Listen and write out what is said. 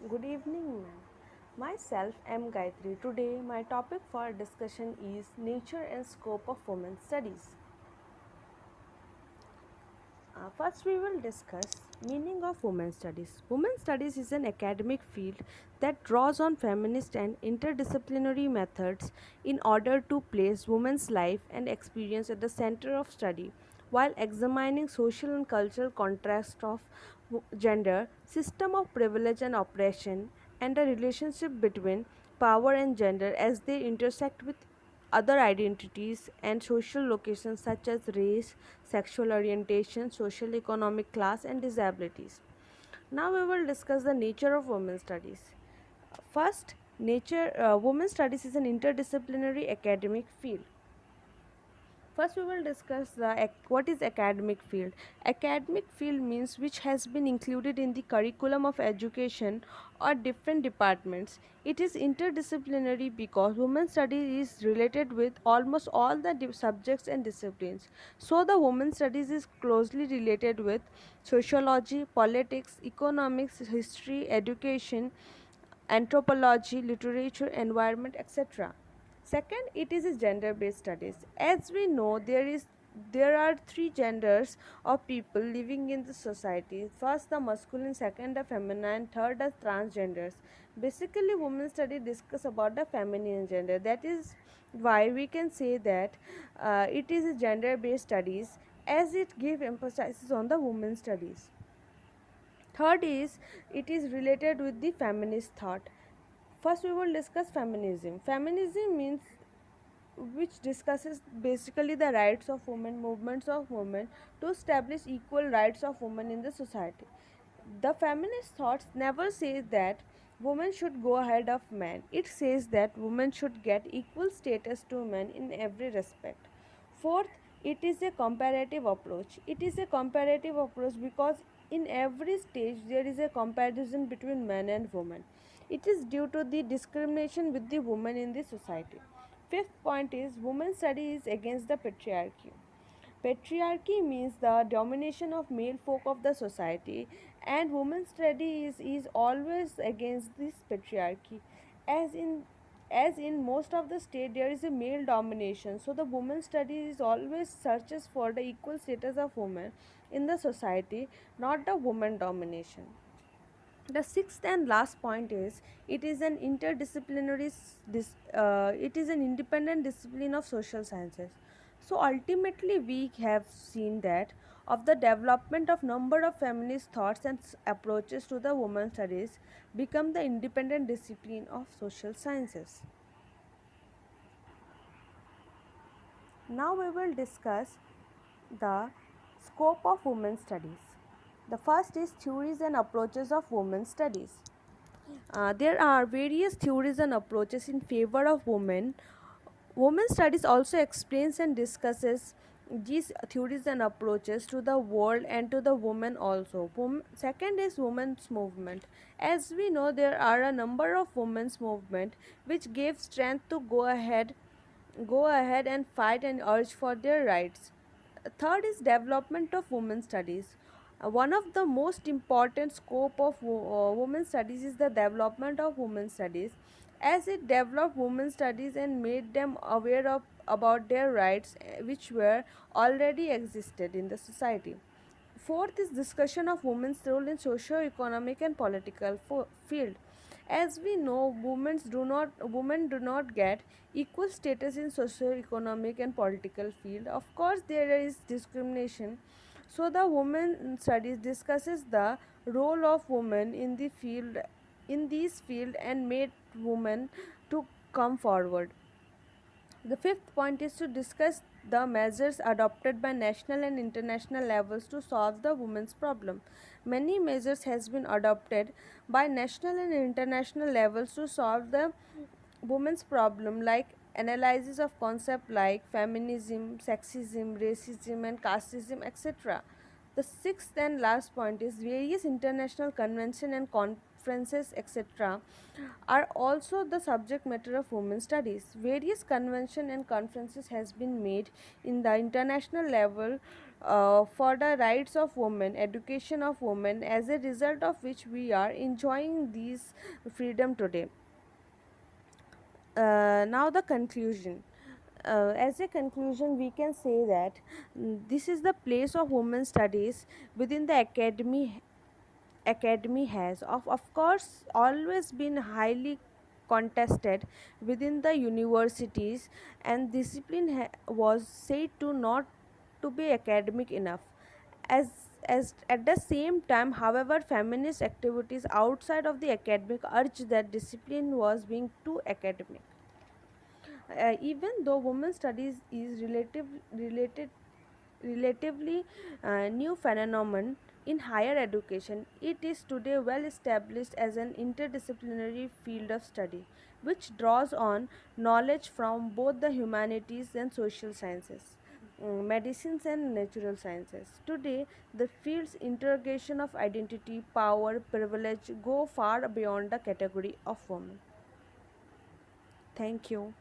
Good evening, ma'am. Myself, M. Gayatri. Today, my topic for discussion is nature and scope of women's studies. First, we will discuss meaning of women's studies. Women's studies is an academic field that draws on feminist and interdisciplinary methods in order to place women's life and experience at the center of study, while examining social and cultural contrast of gender, system of privilege and oppression, and the relationship between power and gender as they intersect with other identities and social locations such as race, sexual orientation, social economic class, and disabilities. Now we will discuss the nature of women's studies. First, women's studies is an interdisciplinary academic field. First, we will discuss what is academic field. Academic field means which has been included in the curriculum of education or different departments. It is interdisciplinary because women's studies is related with almost all the subjects and disciplines. So, the women's studies is closely related with sociology, politics, economics, history, education, anthropology, literature, environment, etc. Second, it is a gender-based studies. As we know, there are three genders of people living in the society. First, the masculine; second, the feminine; third, the transgenders. Basically, women study discuss about the feminine gender. That is why we can say that it is a gender-based studies, as it give emphasis on the women studies. Third is it is related with the feminist thought. First, we will discuss feminism. Feminism means which discusses basically the rights of women, movements of women to establish equal rights of women in the society. The feminist thoughts never says that women should go ahead of men. It says that women should get equal status to men in every respect. Fourth, it is a comparative approach. It is a comparative approach because in every stage there is a comparison between men and women. It is due to the discrimination with the women in the society. Fifth point is women study is against the patriarchy. Patriarchy means the domination of male folk of the society, and women's study is always against this patriarchy. As in as in most of the state there is a male domination, so the women's study is always searches for the equal status of women in the society, not the woman domination. The sixth and last point is it is an it is an independent discipline of social sciences. So ultimately we have seen that of the development of number of feminist thoughts and approaches to the women studies become the independent discipline of social sciences. Now we will discuss the scope of women studies. The first is theories and approaches of women studies. There are various theories and approaches in favor of women. Women studies also explains and discusses these theories and approaches to the world and to the women also. Second is women's movement. As we know, there are a number of women's movement which gave strength to go ahead and fight and urge for their rights. Third is development of women studies. One of the most important scope of women studies is the development of women studies, as it developed women studies and made them aware of about their rights, which were already existed in the society. Fourth is discussion of women's role in socio-economic and political field. As we know, women do not get equal status in socio-economic and political field. Of course, there is discrimination. So the women studies discusses the role of women in the field in these field and made women to come forward. The fifth point is to discuss the measures adopted by national and international levels to solve the women's problem. Many measures has been adopted by national and international levels to solve the women's problem, like analysis of concept like feminism, sexism, racism and casteism, etc. The sixth and last point is various international convention and preferences, etc., are also the subject matter of women studies. Various convention and conferences has been made in the international level for the rights of women, education of women, as a result of which we are enjoying these freedom today. Now the conclusion. As a conclusion, we can say that this is the place of women studies within the academy has of course always been highly contested within the universities, and discipline was said to not to be academic enough. As at the same time, however, feminist activities outside of the academic urged that discipline was being too academic. Even though women studies is relatively new phenomenon in higher education, it is today well established as an interdisciplinary field of study which draws on knowledge from both the humanities and social sciences, medicines and natural sciences. Today, the field's interrogation of identity, power, privilege go far beyond the category of woman. Thank you.